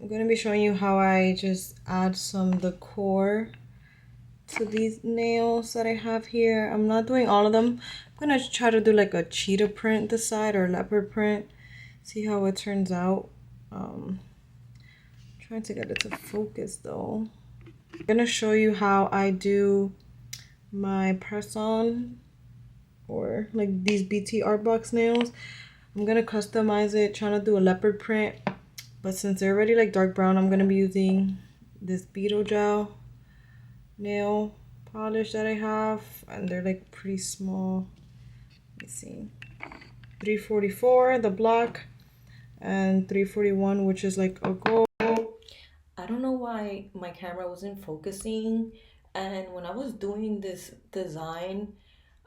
I'm gonna be showing you how I just add some decor to these nails that I have here. I'm not doing all of them. I'm gonna try to do like a cheetah print this side or leopard print. See how it turns out. Trying to get it to focus though. I'm gonna show you how I do my press on or like these BT art box nails. I'm gonna customize it, trying to do a leopard print, but since they're already like dark brown, I'm gonna be using this beetle gel nail polish that I have, and they're like pretty small. Let me see, 344 the black and 341, which is like a gold. I don't know why my camera wasn't focusing, and when I was doing this design,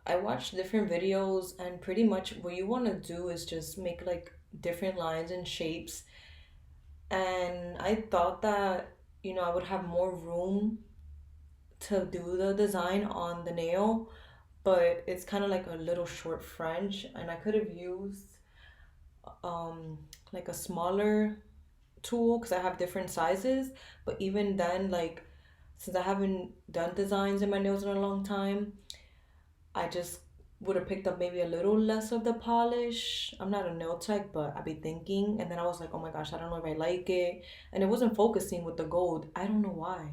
I watched different videos, and pretty much what you want to do is just make like different lines and shapes. And I thought that, I would have more room to do the design on the nail, but it's kind of like a little short French, and I could have used like a smaller tool because I have different sizes. But even then, like, since I haven't done designs in my nails in a long time, I just would have picked up maybe a little less of the polish. I'm not a nail tech, but I'd be thinking. And then I was like, oh my gosh, I don't know if I like it. And it wasn't focusing with the gold. I don't know why.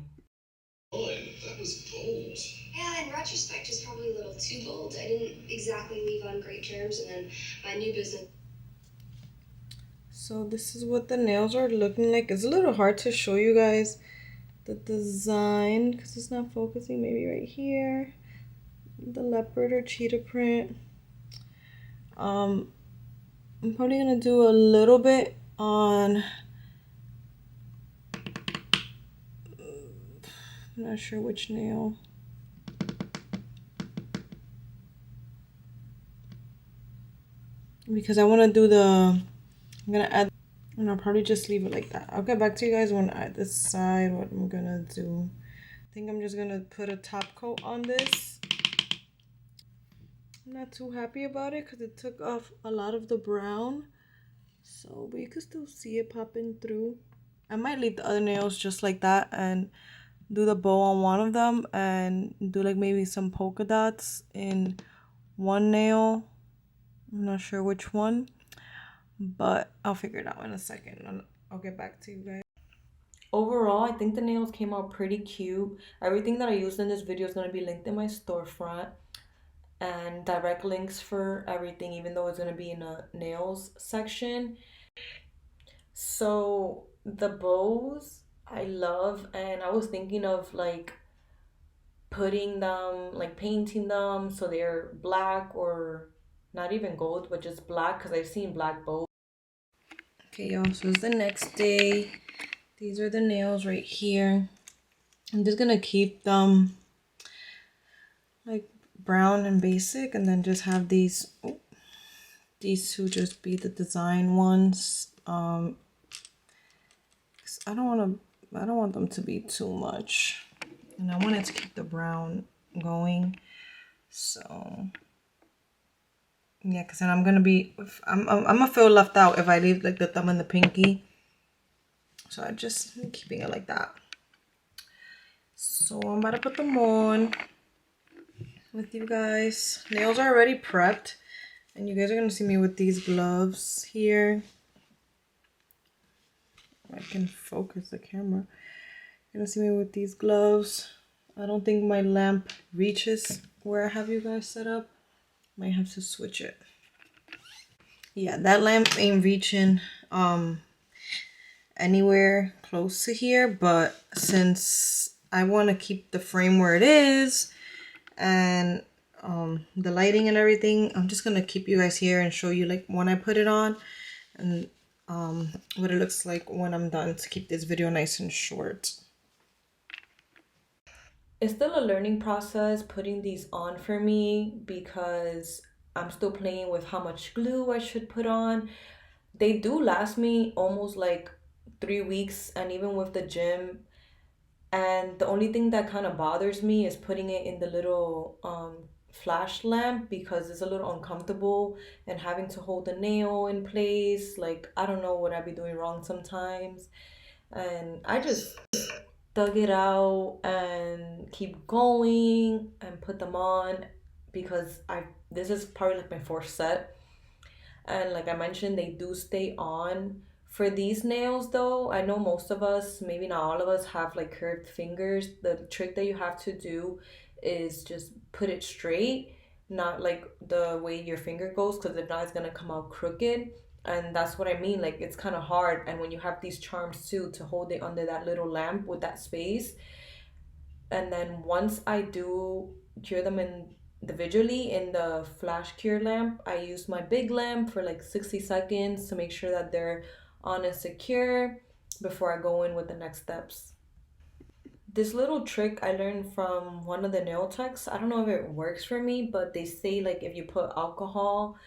That was bold. Yeah, in retrospect, it's probably a little too bold. I didn't exactly leave on great terms, and then my new business. So this is what the nails are looking like. It's a little hard to show you guys the design because it's not focusing. Maybe right here, the leopard or cheetah print. I'm probably gonna do a little bit on, I'm not sure which nail. Because I want to do I'm gonna add, and I'll probably just leave it like that. I'll get back to you guys when I decide what I'm gonna do. I think I'm just gonna put a top coat on this. I'm not too happy about it because it took off a lot of the brown. So, but you can still see it popping through. I might leave the other nails just like that and do the bow on one of them and do like maybe some polka dots in one nail. I'm not sure which one, but I'll figure it out in a second. I'll get back to you guys. Overall, I think the nails came out pretty cute. Everything that I used in this video is going to be linked in my storefront, and direct links for everything, even though it's going to be in a nails section. So the bows I love, and I was thinking of like putting them, like painting them so they're black or not even gold, but just black because I've seen black bows. Okay, y'all, so it's the next day. These are the nails right here. I'm just gonna keep them like brown and basic, and then just have these two just be the design ones. I don't want them to be too much, and I wanted to keep the brown going. So yeah, because then I'm gonna feel left out if I leave like the thumb and the pinky. So I'm just keeping it like that. So I'm about to put them on with you guys. Nails are already prepped, and you guys are gonna see me with these gloves here. I can focus the camera. You're gonna see me with these gloves. I don't think my lamp reaches where I have you guys set up. Might have to switch it. Yeah, that lamp ain't reaching anywhere close to here, but since I want to keep the frame where it is and the lighting and everything, I'm just gonna keep you guys here and show you like when I put it on and what it looks like when I'm done, to keep this video nice and short. It's still a learning process putting these on for me because I'm still playing with how much glue I should put on. They do last me almost like 3 weeks, and even with the gym. And the only thing that kind of bothers me is putting it in the little flash lamp because it's a little uncomfortable, and having to hold the nail in place. Like, I don't know what I'd be doing wrong sometimes. and I just dug it out and keep going and put them on because this is probably like my fourth set, and like I mentioned, they do stay on. For these nails though, I know most of us, maybe not all of us, have like curved fingers. The trick that you have to do is just put it straight, not like the way your finger goes, because if not it's gonna come out crooked. And that's what I mean, like it's kind of hard. And when you have these charms too, to hold it under that little lamp with that space. And then once I do cure them individually in the flash cure lamp, I use my big lamp for like 60 seconds to make sure that they're on and secure before I go in with the next steps. This little trick I learned from one of the nail techs. I don't know if it works for me, but they say like if you put alcohol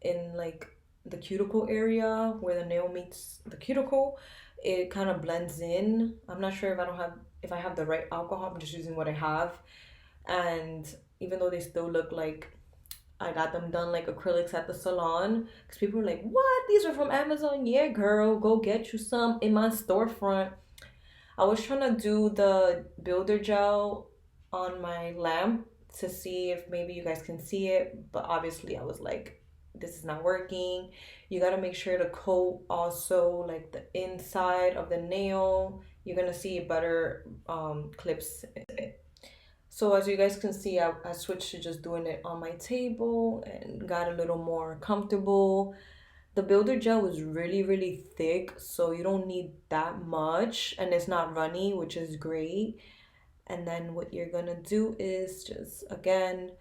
in like the cuticle area where the nail meets the cuticle, it kind of blends in. I'm not sure if I have the right alcohol. I'm just using what I have. And even though they still look like I got them done like acrylics at the salon, because people are like, what? These are from Amazon? Yeah, girl, go get you some in my storefront. I was trying to do the builder gel on my lamp to see if maybe you guys can see it, but obviously I was like, this is not working. You got to make sure to coat also like the inside of the nail. You're gonna see better clips. So as you guys can see, I switched to just doing it on my table and got a little more comfortable. The builder gel is really, really thick, so you don't need that much, and it's not runny, which is great. And then what you're gonna do is just, again,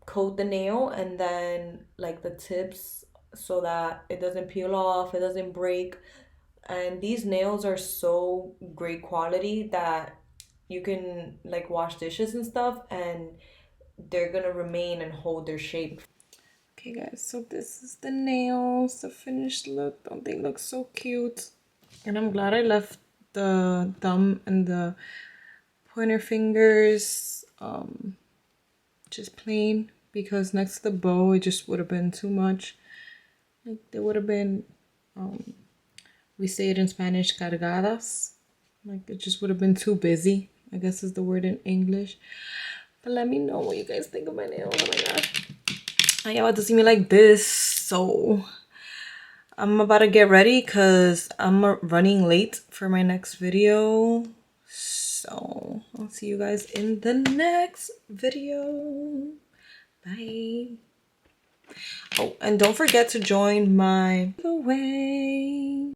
coat the nail and then like the tips so that it doesn't peel off, it doesn't break. And these nails are so great quality that you can like wash dishes and stuff and they're gonna remain and hold their shape. Okay guys, so this is the nails, the finished look. Don't they look so cute? And I'm glad I left the thumb and the pointer fingers just plain, because next to the bow it just would have been too much. Like they would have been we say it in Spanish, cargadas. Like it just would have been too busy, I guess is the word in English. But let me know what you guys think of my nails. Oh my god, I y'all about to see me like this, so I'm about to get ready because I'm running late for my next video. So I'll see you guys in the next video. Bye. Oh, and don't forget to join my giveaway.